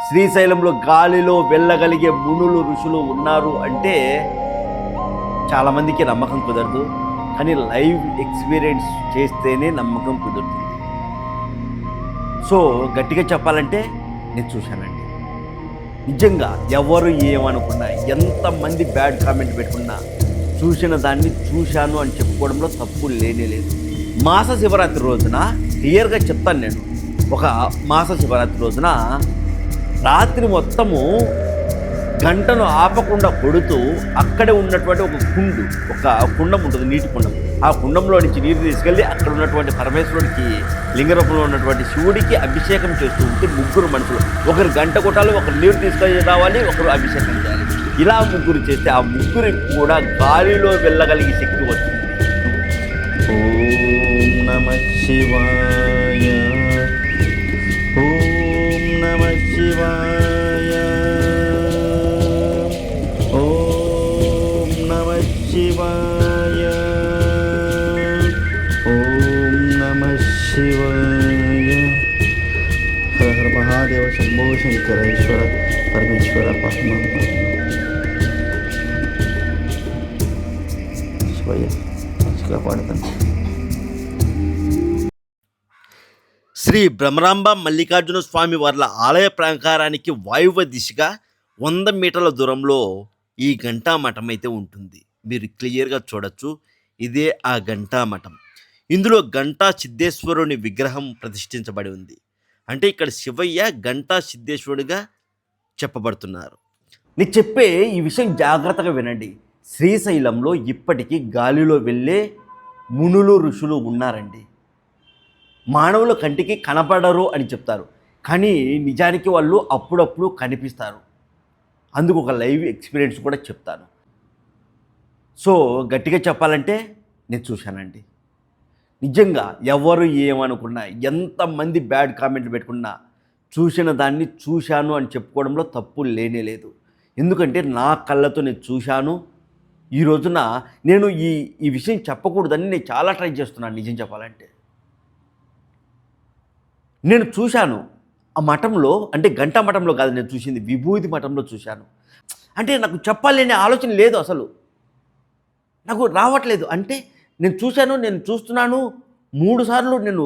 శ్రీశైలంలో గాలిలో వెళ్ళగలిగే మునులు ఋషులు ఉన్నారు అంటే చాలామందికి నమ్మకం కుదరదు. కానీ లైవ్ ఎక్స్పీరియన్స్ చేస్తేనే నమ్మకం కుదురుతుంది. సో గట్టిగా చెప్పాలంటే నేను చూశానండి. నిజంగా ఎవరు ఏమనుకున్నా, ఎంతమంది బ్యాడ్ కామెంట్ పెట్టుకున్నా చూసిన దాన్ని చూశాను అని చెప్పుకోవడంలో తప్పు లేనే లేదు. మాస శివరాత్రి రోజున క్లియర్గా చెప్తాను నేను. ఒక మాస శివరాత్రి రోజున రాత్రి మొత్తము గంటను ఆపకుండా కొడుతూ అక్కడే ఉన్నటువంటి ఒక కుండం ఉంటుంది, నీటి కుండం. ఆ కుండంలో నుంచి నీరు తీసుకెళ్ళి అక్కడ ఉన్నటువంటి పరమేశ్వరుడికి, లింగరూపంలో ఉన్నటువంటి శివుడికి అభిషేకం చేస్తూ ఉంటే ముగ్గురు మనుషులు, ఒకరు గంట కొట్టాలి, ఒకరు నీరు తీసుకొని రావాలి, ఒకరు అభిషేకం చేయాలి. ఇలా ముగ్గురు చేస్తే ఆ ముగ్గురికి కూడా గాలిలో వెళ్ళగలిగే శక్తి వస్తుంది. ఓం నమః శివాయ, ఓం నమః శివాయ, ఓం నమః శివాయ, ఓం నమః శివాయ. హర హర మహాదేవ శంభో శంకర ఈశ్వర పరమేశ్వర పరమాత్మ శివయ్య మంచిగా పాడుతాను. శ్రీ భ్రమరాంబ మల్లికార్జున స్వామి వార్ల ఆలయ ప్రాంకారానికి వాయువ్య దిశగా 100 మీటర్ల దూరంలో ఈ ఘంటామఠం అయితే ఉంటుంది. మీరు క్లియర్గా చూడొచ్చు, ఇదే ఆ ఘంటామఠం. ఇందులో ఘంటా సిద్ధేశ్వరుని విగ్రహం ప్రతిష్ఠించబడి ఉంది. అంటే ఇక్కడ శివయ్య ఘంటా సిద్ధేశ్వరుడిగా చెప్పబడుతున్నారు. నేను చెప్పే ఈ విషయం జాగ్రత్తగా వినండి. శ్రీశైలంలో ఇప్పటికీ గాలిలో వెళ్ళే మునులు ఋషులు ఉన్నారండి. మానవుల కంటికి కనపడరు అని చెప్తారు, కానీ నిజానికి వాళ్ళు అప్పుడప్పుడు కనిపిస్తారు. అందుకు ఒక లైవ్ ఎక్స్పీరియన్స్ కూడా చెప్తాను. సో గట్టిగా చెప్పాలంటే నేను చూశానండి. నిజంగా ఎవరు ఏమనుకున్నా, ఎంతమంది బ్యాడ్ కామెంట్లు పెట్టుకున్నా చూసిన దాన్ని చూశాను అని చెప్పుకోవడంలో తప్పు లేనే లేదు. ఎందుకంటే నా కళ్ళతో నేను చూశాను. ఈ రోజున నేను ఈ విషయం చెప్పకూడదని నేను చాలా ట్రై చేస్తున్నాను. నిజం చెప్పాలంటే నేను చూశాను ఆ మఠంలో, అంటే గంటా మఠంలో కాదు నేను చూసింది, విభూతి మఠంలో చూశాను. అంటే నాకు చెప్పాలనే ఆలోచన లేదు, అసలు నాకు రావట్లేదు. అంటే నేను చూశాను, నేను చూస్తున్నాను. 3 సార్లు నేను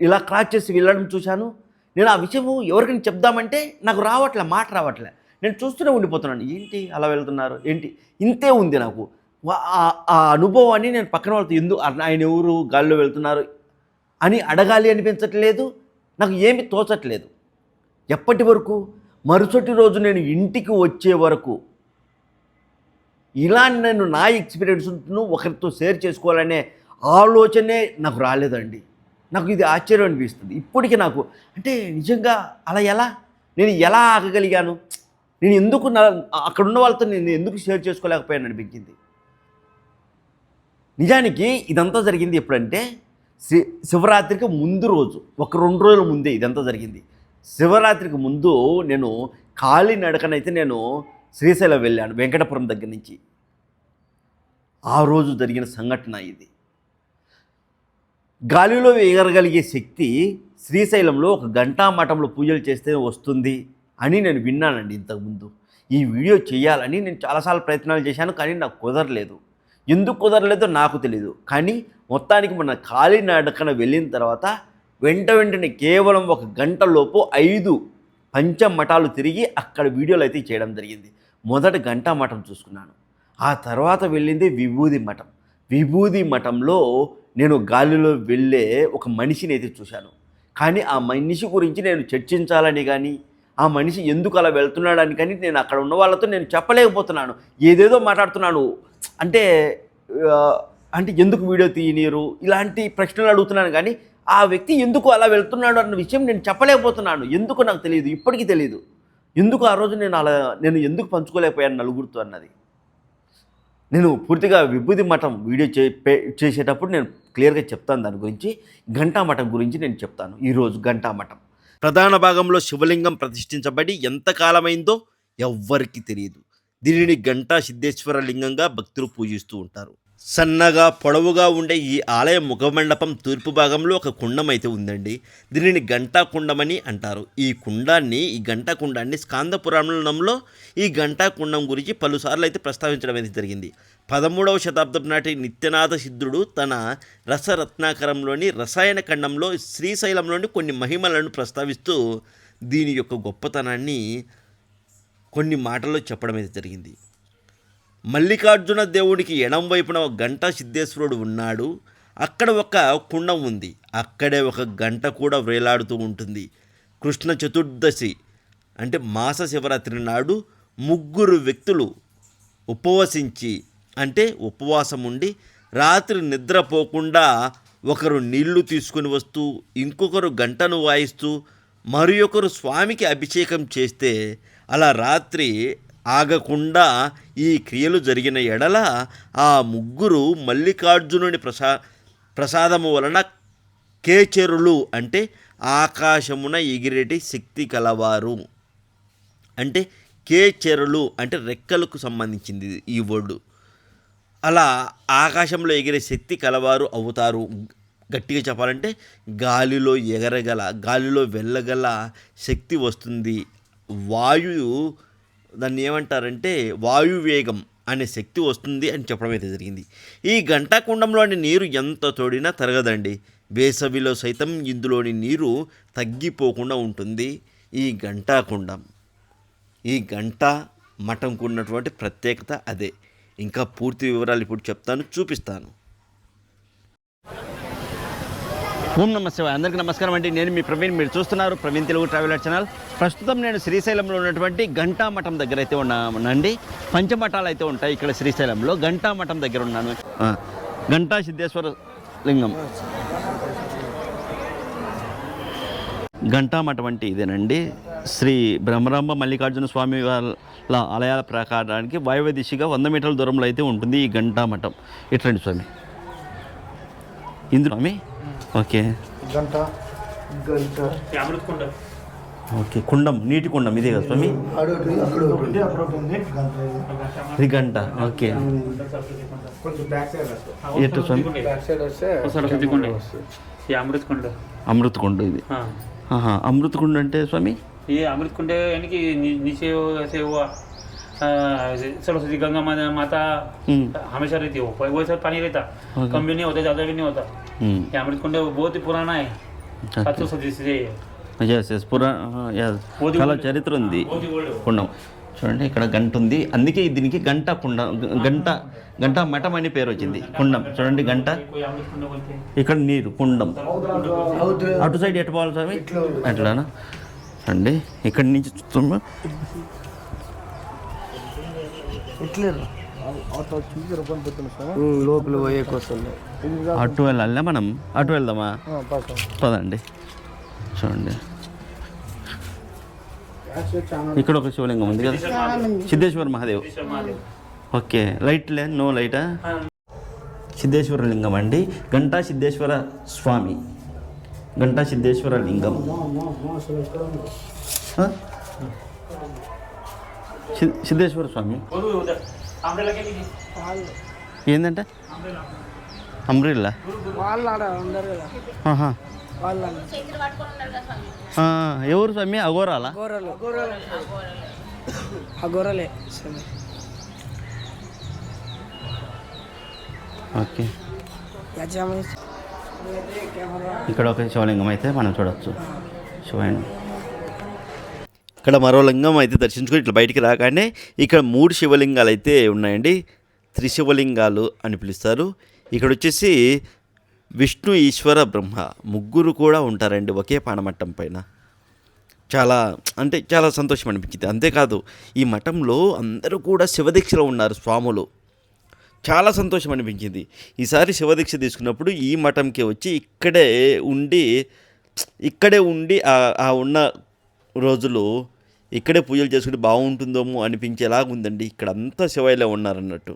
ఇలా క్రాస్ చేసి వెళ్ళడం చూశాను. నేను ఆ విషయం ఎవరికైనా చెప్దామంటే నాకు రావట్లే, మాట రావట్లే. నేను చూస్తూనే ఉండిపోతున్నాను. ఏంటి అలా వెళ్తున్నారు ఏంటి, ఇంతే ఉంది నాకు. ఆ అనుభవాన్ని నేను పక్కన వాళ్ళతో ఆయన ఎవరు గాల్లో వెళ్తున్నారు అని అడగాలి అనిపించట్లేదు, నాకు ఏమి తోచట్లేదు. ఎప్పటి వరకు, మరుసటి రోజు నేను ఇంటికి వచ్చే వరకు ఇలా నేను నా ఎక్స్పీరియన్స్ను ఒకరితో షేర్ చేసుకోవాలనే ఆలోచనే నాకు రాలేదండి. నాకు ఇది ఆశ్చర్యం అనిపిస్తుంది ఇప్పటికీ నాకు. అంటే నిజంగా అలా నేను ఎలా ఆగగలిగాను, నేను ఎందుకు అక్కడ ఉన్న వాళ్ళతో నేను ఎందుకు షేర్ చేసుకోలేకపోయాను అనిపించింది. నిజానికి ఇదంతా జరిగింది ఎప్పుడంటే శివరాత్రికి ముందు రోజు, ఒక 2 రోజుల ముందే ఇదంతా జరిగింది. శివరాత్రికి ముందు నేను కాలినడకనైతే నేను శ్రీశైలం వెళ్ళాను, వెంకటపురం దగ్గర నుంచి. ఆ రోజు జరిగిన సంఘటన ఇది. గాలిలో ఎగరగలిగే శక్తి శ్రీశైలంలో ఒక ఘంటామఠంలో పూజలు చేస్తే వస్తుంది అని నేను విన్నానండి ఇంతకుముందు. ఈ వీడియో చేయాలని నేను చాలాసార్లు ప్రయత్నాలు చేశాను, కానీ నాకు కుదరలేదు. ఎందుకు కుదరలేదో నాకు తెలీదు. కానీ మొత్తానికి మన కాలినడకన వెళ్ళిన తర్వాత వెంటనే కేవలం 1 గంటలోపు 5 పంచమఠాలు తిరిగి అక్కడ వీడియోలు అయితే చేయడం జరిగింది. మొదట ఘంటామఠం చూసుకున్నాను, ఆ తర్వాత వెళ్ళింది విభూది మఠం. విభూది మఠంలో నేను గాలిలో వెళ్ళే ఒక మనిషిని అయితే చూశాను. కానీ ఆ మనిషి గురించి నేను చర్చించాలని కానీ, ఆ మనిషి ఎందుకు అలా వెళ్తున్నాడని కానీ నేను అక్కడ ఉన్న వాళ్ళతో నేను చెప్పలేకపోతున్నాను. ఏదేదో మాట్లాడుతున్నాను. అంటే ఎందుకు వీడియో తీయనీరు, ఇలాంటి ప్రశ్నలు అడుగుతున్నాను. కానీ ఆ వ్యక్తి ఎందుకు అలా వెళ్తున్నాడు అన్న విషయం నేను చెప్పలేకపోతున్నాను. ఎందుకు నాకు తెలియదు, ఇప్పటికీ తెలియదు. ఎందుకు ఆ రోజు నేను ఎందుకు పంచుకోలేకపోయాను నలుగురితో అన్నది. నేను పూర్తిగా విభూతి మఠం వీడియో చేసేటప్పుడు నేను క్లియర్గా చెప్తాను దాని గురించి. ఘంటామఠం గురించి నేను చెప్తాను ఈరోజు. ఘంటామఠం ప్రధాన భాగంలో శివలింగం ప్రతిష్ఠించబడి ఎంతకాలమైందో ఎవ్వరికీ తెలియదు. దీనిని ఘంటా సిద్ధేశ్వర లింగంగా భక్తులు పూజిస్తూ ఉంటారు. సన్నగా పొడవుగా ఉండే ఈ ఆలయ ముఖమండపం తూర్పు భాగంలో ఒక కుండం అయితే ఉందండి. దీనిని గంటా కుండమని అంటారు. ఈ గంటా కుండాన్ని స్కాంద పురాణంలో ఈ గంటా కుండం గురించి పలుసార్లు అయితే ప్రస్తావించడం అయితే జరిగింది. 13వ శతాబ్దం నాటి నిత్యనాథ సిద్ధుడు తన రసరత్నాకరంలోని రసాయన ఖండంలో శ్రీశైలంలోని కొన్ని మహిమలను ప్రస్తావిస్తూ దీని యొక్క గొప్పతనాన్ని కొన్ని మాటల్లో చెప్పడం అయితే జరిగింది. మల్లికార్జున దేవుడికి ఎడం వైపున ఒక గంట సిద్ధేశ్వరుడు ఉన్నాడు. అక్కడ ఒక కుండం ఉంది. అక్కడే ఒక గంట కూడా వేలాడుతూ ఉంటుంది. కృష్ణ చతుర్దశి అంటే మాస శివరాత్రి నాడు 3 వ్యక్తులు ఉపవాసం ఉండి రాత్రి నిద్రపోకుండా ఒకరు నీళ్లు తీసుకుని వస్తూ, ఇంకొకరు గంటను వాయిస్తూ, మరి ఒకరు స్వామికి అభిషేకం చేస్తే అలా రాత్రి ఆగకుండా ఈ క్రియలు జరిగిన ఎడల ఆ 3 మల్లికార్జునుని ప్రసాదము వలన కేచరులు అంటే ఆకాశమున ఎగిరేటి శక్తి కలవారు. అంటే కేచరులు అంటే రెక్కలకు సంబంధించింది ఈ వర్డు. అలా ఆకాశంలో ఎగిరే శక్తి కలవారు అవుతారు. గట్టిగా చెప్పాలంటే గాలిలో వెళ్ళగల శక్తి వస్తుంది. దాన్ని ఏమంటారంటే వాయువేగం అనే శక్తి వస్తుంది అని చెప్పడం అయితే జరిగింది. ఈ గంటాకుండంలోని నీరు ఎంత తోడినా తరగదండి. వేసవిలో సైతం ఇందులోని నీరు తగ్గిపోకుండా ఉంటుంది. ఈ గంటాకుండం, ఈ గంటా మఠంకు ఉన్నటువంటి ప్రత్యేకత అదే. ఇంకా పూర్తి వివరాలు ఇప్పుడు చెప్తాను, చూపిస్తాను. ఓం నమ శివాయ. అందరికీ నమస్కారం అండి. నేను మీ ప్రవీణ్. మీరు చూస్తున్నారు ప్రవీణ్ తెలుగు ట్రావెలర్ ఛానల్. ప్రస్తుతం నేను శ్రీశైలంలో ఉన్నటువంటి గంటా మఠం దగ్గర అయితే ఉన్నానండి. పంచమఠాలు అయితే ఉంటాయి ఇక్కడ శ్రీశైలంలో. గంటా మఠం దగ్గర ఉన్నాను. గంటా సిద్ధేశ్వర లింగం. గంటా మఠం అంటే ఇదేనండి. శ్రీ బ్రహ్మరాంబ మల్లికార్జున స్వామి వాళ్ళ ఆలయాల ప్రకారానికి వాయువ్య దిశగా 100 మీటర్ల దూరంలో అయితే ఉంటుంది ఈ గంటా మఠం. ఇట్లండి స్వామి. ఇందులో స్వామి ఓకే ఓకే కుండం, నీటి కుండం ఇదే కదా స్వామి? ఇది గంట. ఓకే ఎట్లా స్వామి? అమృత కుండ ఇది. అమృత కుండ అంటే స్వామి ये अमृत कुंड यानी कि नीचे ऐसे हुआ सरस्वती गंगा माता हमेशा रहती है, वो वैसा पानी रहता, कम भी नहीं होता ज़्यादा भी नहीं होता। ये अमृत कुंड बहुत ही पुराना है, 700 सदी से చాలా చరిత్ర ఉంది కుండం. చూడండి ఇక్కడ గంట ఉంది, అందుకే దీనికి గంట కుండ, గంట మఠం అని పేరు వచ్చింది. కుండం చూడండి, గంట, ఇక్కడ నీరు, కుండం. అటు సైడ్ ఎటు పోవాలి స్వామి? అట్లానా అండి. ఇక్కడి నుంచి చూస్తున్నా లోపల పోయే కోసం అటు వెళ్ళాలి. మనం అటు వెళ్దామా? పదండి. చూడండి ఇక్కడ ఒక శివలింగం ఉంది కదా, సిద్ధేశ్వర మహాదేవ్. ఓకే, లైట్లే, నో లైటా? సిద్ధేశ్వర లింగం అండి. గంటా సిద్ధేశ్వర స్వామి, గంటా సిద్ధేశ్వర లింగం. సిద్ధేశ్వర స్వామి ఏంటంటే అంబ్రిల్లా. ఎవరు స్వామి? అఘోరాలా? అఘోరాలే. ఓకే, ఇక్కడ ఒక శివలింగం అయితే మనం చూడవచ్చు. శివాయన ఇక్కడ మరో లింగం అయితే దర్శించుకొని ఇట్లా బయటికి రాగానే ఇక్కడ 3 శివలింగాలు అయితే ఉన్నాయండి. త్రిశివలింగాలు అని పిలుస్తారు. ఇక్కడ వచ్చేసి విష్ణు, ఈశ్వర, బ్రహ్మ 3 కూడా ఉంటారండి ఒకే పానమట్టం పైన. చాలా సంతోషం అనిపించింది. అంతేకాదు ఈ మఠంలో అందరూ కూడా శివదీక్షలో ఉన్నారు స్వాములు. చాలా సంతోషం అనిపించింది. ఈసారి శివదీక్ష తీసుకున్నప్పుడు ఈ మఠంకి వచ్చి ఇక్కడే ఉండి ఆ ఉన్న రోజులు ఇక్కడే పూజలు చేసుకుంటే బాగుంటుందేమో అనిపించేలాగా ఉందండి. ఇక్కడ అంతా శివయ్యలే ఉన్నారన్నట్టు.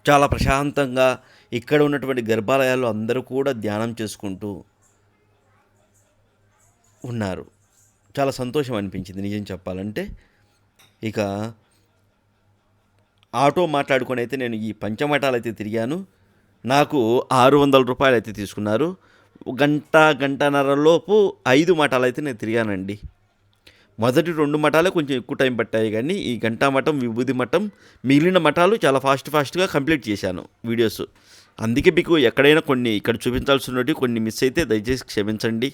చాలా ప్రశాంతంగా ఇక్కడ ఉన్నటువంటి గర్భాలయాల్లో అందరూ కూడా ధ్యానం చేసుకుంటూ ఉన్నారు. చాలా సంతోషం అనిపించింది నిజం చెప్పాలంటే. ఇక ఆటో మాట్లాడుకొని అయితే నేను ఈ పంచమఠాలు అయితే తిరిగాను. నాకు 600 రూపాయలు అయితే తీసుకున్నారు. గంటన్నరలోపు 5 మఠాలు అయితే నేను తిరిగానండి. మొదటి 2 మఠాలే కొంచెం ఎక్కువ టైం పట్టాయి, కానీ ఈ గంటా మఠం, విభూది మఠం, మిగిలిన మఠాలు చాలా ఫాస్ట్గా కంప్లీట్ చేశాను వీడియోస్. అందుకే మీకు ఎక్కడైనా కొన్ని ఇక్కడ చూపించాల్సినవి కొన్ని మిస్ అయితే దయచేసి క్షమించండి,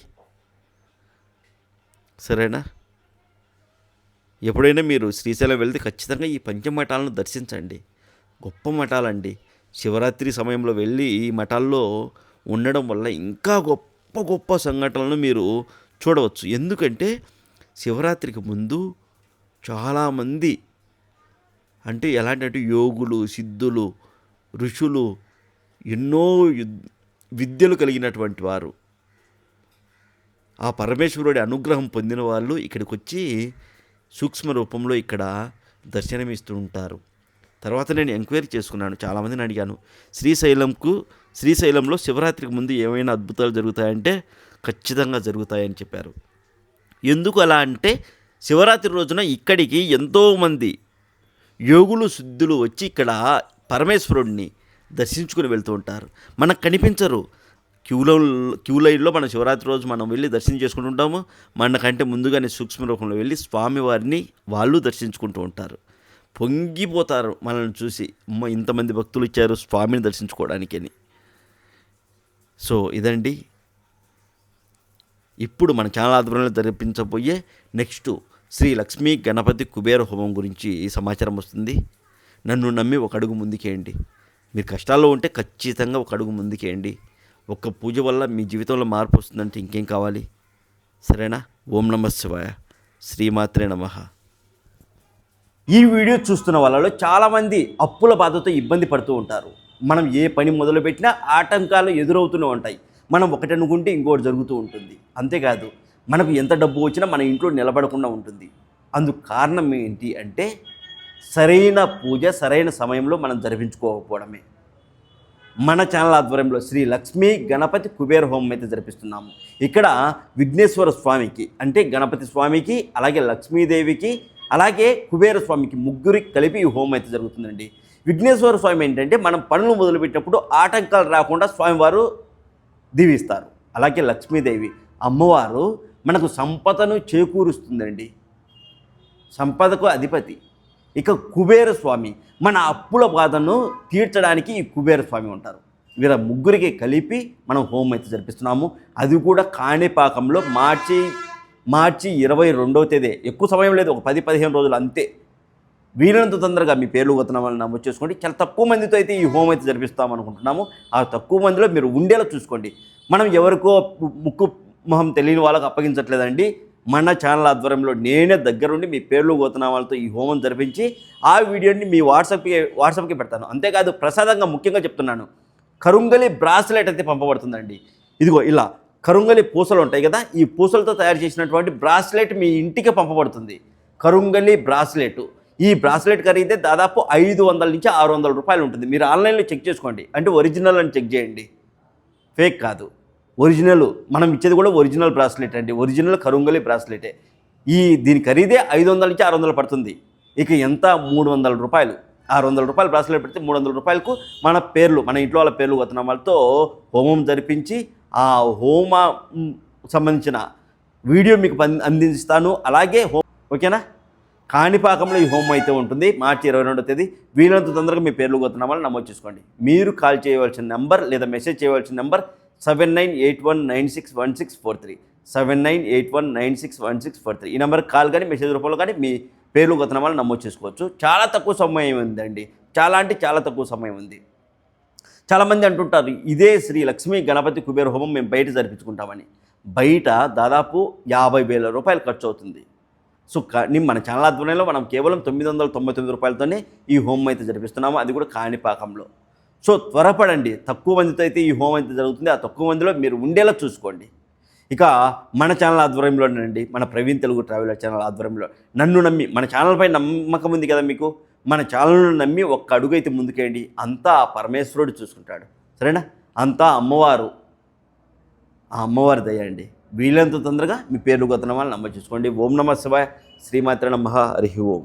సరేనా? ఎప్పుడైనా మీరు శ్రీశైలం వెళ్తే ఖచ్చితంగా ఈ పంచమఠాలను దర్శించండి. గొప్ప మఠాలండి. శివరాత్రి సమయంలో వెళ్ళి ఈ మఠాల్లో ఉండడం వల్ల ఇంకా గొప్ప గొప్ప సంఘటనలను మీరు చూడవచ్చు. ఎందుకంటే శివరాత్రికి ముందు చాలామంది అంటే ఎలాంటి యోగులు, సిద్ధులు, ఋషులు, ఎన్నో విద్యలు కలిగినటువంటి వారు, ఆ పరమేశ్వరుడి అనుగ్రహం పొందిన వాళ్ళు ఇక్కడికి వచ్చి సూక్ష్మ రూపంలో ఇక్కడ దర్శనమిస్తూ ఉంటారు. తర్వాత నేను ఎంక్వైరీ చేసుకున్నాను, చాలామందిని అడిగాను, శ్రీశైలంలో శివరాత్రికి ముందు ఏమైనా అద్భుతాలు జరుగుతాయంటే ఖచ్చితంగా జరుగుతాయని చెప్పారు. ఎందుకు అలా అంటే శివరాత్రి రోజున ఇక్కడికి ఎంతోమంది యోగులు, సిద్ధులు వచ్చి ఇక్కడ పరమేశ్వరుడిని దర్శించుకుని వెళ్తూ ఉంటారు. మనకు కనిపించరు. క్యూ లైన్లో మనం శివరాత్రి రోజు మనం వెళ్ళి దర్శనం చేసుకుంటుంటాము. మనకంటే ముందుగానే సూక్ష్మ రూపంలో వెళ్ళి స్వామివారిని వాళ్ళు దర్శించుకుంటూ ఉంటారు. పొంగిపోతారు మనల్ని చూసి, అమ్మ ఇంతమంది భక్తులు ఇచ్చారు స్వామిని దర్శించుకోవడానికి అని. సో ఇదండి ఇప్పుడు మన ఛానల్ ఆధ్వర్యంలో జరిపించబోయే నెక్స్ట్ శ్రీ లక్ష్మీ గణపతి కుబేర హోమం గురించి ఈ సమాచారం వస్తుంది. నన్ను నమ్మి ఒక అడుగు ముందుకేయండి. మీరు కష్టాల్లో ఉంటే ఖచ్చితంగా ఒక అడుగు ముందుకేయండి. ఒక్క పూజ వల్ల మీ జీవితంలో మార్పు వస్తుందంటే ఇంకేం కావాలి, సరేనా? ఓం నమః శివాయ, శ్రీమాత్రే నమః. ఈ వీడియో చూస్తున్న వాళ్ళలో చాలామంది అప్పుల బాధతో ఇబ్బంది పడుతూ ఉంటారు. మనం ఏ పని మొదలుపెట్టినా ఆటంకాలు ఎదురవుతూనే ఉంటాయి. మనం ఒకటి అనుకుంటే ఇంకోటి జరుగుతూ ఉంటుంది. అంతేకాదు మనకు ఎంత డబ్బు వచ్చినా మన ఇంట్లో నిలబడకుండా ఉంటుంది. అందుకు కారణం ఏంటి అంటే సరైన పూజ సరైన సమయంలో మనం జరిపించుకోకపోవడమే. మన ఛానల్ ఆధ్వర్యంలో శ్రీ లక్ష్మీ గణపతి కుబేర హోమం అయితే జరిపిస్తున్నాము. ఇక్కడ విఘ్నేశ్వర స్వామికి అంటే గణపతి స్వామికి, అలాగే లక్ష్మీదేవికి, అలాగే కుబేర స్వామికి ముగ్గురికి కలిపి ఈ హోమం అయితే జరుగుతుందండి. విఘ్నేశ్వర స్వామి ఏంటంటే మనం పనులు మొదలుపెట్టినప్పుడు ఆటంకాలు రాకుండా స్వామివారు దీవిస్తారు. అలాగే లక్ష్మీదేవి అమ్మవారు మనకు సంపదను చేకూరుస్తుందండి, సంపదకు అధిపతి. ఇక కుబేర స్వామి మన అప్పుల బాధను తీర్చడానికి ఈ కుబేర స్వామి ఉంటారు. వీళ్ళ ముగ్గురికి కలిపి మనం హోమం అయితే జరిపిస్తున్నాము. అది కూడా కాణిపాకంలో మార్చి 22వ తేదీ. ఎక్కువ సమయం లేదు, ఒక 10-15 రోజులు అంతే. వీలైనంత తొందరగా మీ పేర్లు గొత్తనామాలను నమోదు చేసుకోండి. చాలా తక్కువ మందితో అయితే ఈ హోమం అయితే జరిపిస్తాం అనుకుంటున్నాము. ఆ తక్కువ మందిలో మీరు ఉండేలా చూసుకోండి. మనం ఎవరికో ముక్కు మొహం తెలియని వాళ్ళకు అప్పగించట్లేదండి. మన ఛానల్ ఆధ్వర్యంలో నేనే దగ్గరుండి మీ పేర్లు గోతనామాలతో ఈ హోమం జరిపించి ఆ వీడియోని మీ వాట్సాప్కి పెడతాను. అంతేకాదు ప్రసాదంగా ముఖ్యంగా చెప్తున్నాను, కరుంగలి బ్రాస్లెట్ అయితే పంపబడుతుందండి. ఇదిగో ఇలా కరుంగలి పూసలు ఉంటాయి కదా, ఈ పూసలతో తయారు చేసినటువంటి బ్రాస్లెట్ మీ ఇంటికి పంపబడుతుంది. కరుంగలి బ్రాస్లెట్. ఈ బ్రాస్లెట్ ఖరీదే దాదాపు 500 నుంచి 600 రూపాయలు ఉంటుంది. మీరు ఆన్లైన్లో చెక్ చేసుకోండి. అంటే ఒరిజినల్ అని చెక్ చేయండి, ఫేక్ కాదు, ఒరిజినల్. మనం ఇచ్చేది కూడా ఒరిజినల్ బ్రాస్లెట్ అండి, ఒరిజినల్ కరుంగలి బ్రాస్లెటే. దీని ఖరీదే 500 నుంచి 600 పడుతుంది. ఇక ఎంత 300 రూపాయలు. 600 రూపాయలు బ్రాస్లెట్ పెడితే 300 రూపాయలకు మన ఇంట్లో వాళ్ళ పేర్లు గొత్తనామాలతో హోమం జరిపించి ఆ హోమ సంబంధించిన వీడియో మీకు అందిస్తాను. అలాగే ఓకేనా? కాణిపాకంలో ఈ హోమం అయితే ఉంటుంది మార్చి 22వ తేదీ. వీలైనంత తొందరగా మీ పేర్లు గొత్తనామాలు నమోదు చేసుకోండి. మీరు కాల్ చేయవలసిన నెంబర్ లేదా మెసేజ్ చేయవలసిన నెంబర్ 7981961643 7981961643. ఈ నెంబర్కి కాల్ కానీ మెసేజ్ రూపంలో కానీ మీ పేర్లు గొత్తనామాలు నమోదు చేసుకోవచ్చు. చాలా తక్కువ సమయం ఉందండి, చాలా అంటే చాలా తక్కువ సమయం ఉంది. చాలామంది అంటుంటారు ఇదే శ్రీ లక్ష్మీ గణపతి కుబేర హోమం మేము బయట జరిపించుకుంటామని. బయట దాదాపు 50,000 రూపాయలు ఖర్చు అవుతుంది. సో మన ఛానల్ ఆధ్వర్యంలో మనం కేవలం 999 రూపాయలతోనే ఈ హోమం అయితే జరిపిస్తున్నాము, అది కూడా కాణిపాకంలో. సో త్వరపడండి, తక్కువ మందితో అయితే ఈ హోమం అయితే జరుగుతుంది. ఆ తక్కువ మందిలో మీరు ఉండేలా చూసుకోండి. ఇక మన ఛానల్ ఆధ్వర్యంలోనండి, మన ప్రవీణ్ తెలుగు ట్రావెలర్ ఛానల్ ఆధ్వర్యంలో నన్ను నమ్మి, మన ఛానల్పై నమ్మకం ఉంది కదా మీకు, మన ఛానల్ను నమ్మి ఒక్క అడుగు అయితే ముందుకేయండి. అంతా పరమేశ్వరుడు చూసుకుంటాడు, సరేనా? అంతా అమ్మవారు, ఆ అమ్మవారి దయ అండి. వీలైనంత తొందరగా మీ పేర్లు గొత్తనామాలు నమోదు చేసుకోండి. ఓం నమః శివాయ, శ్రీమాత్రే నమః. హరి ఓం.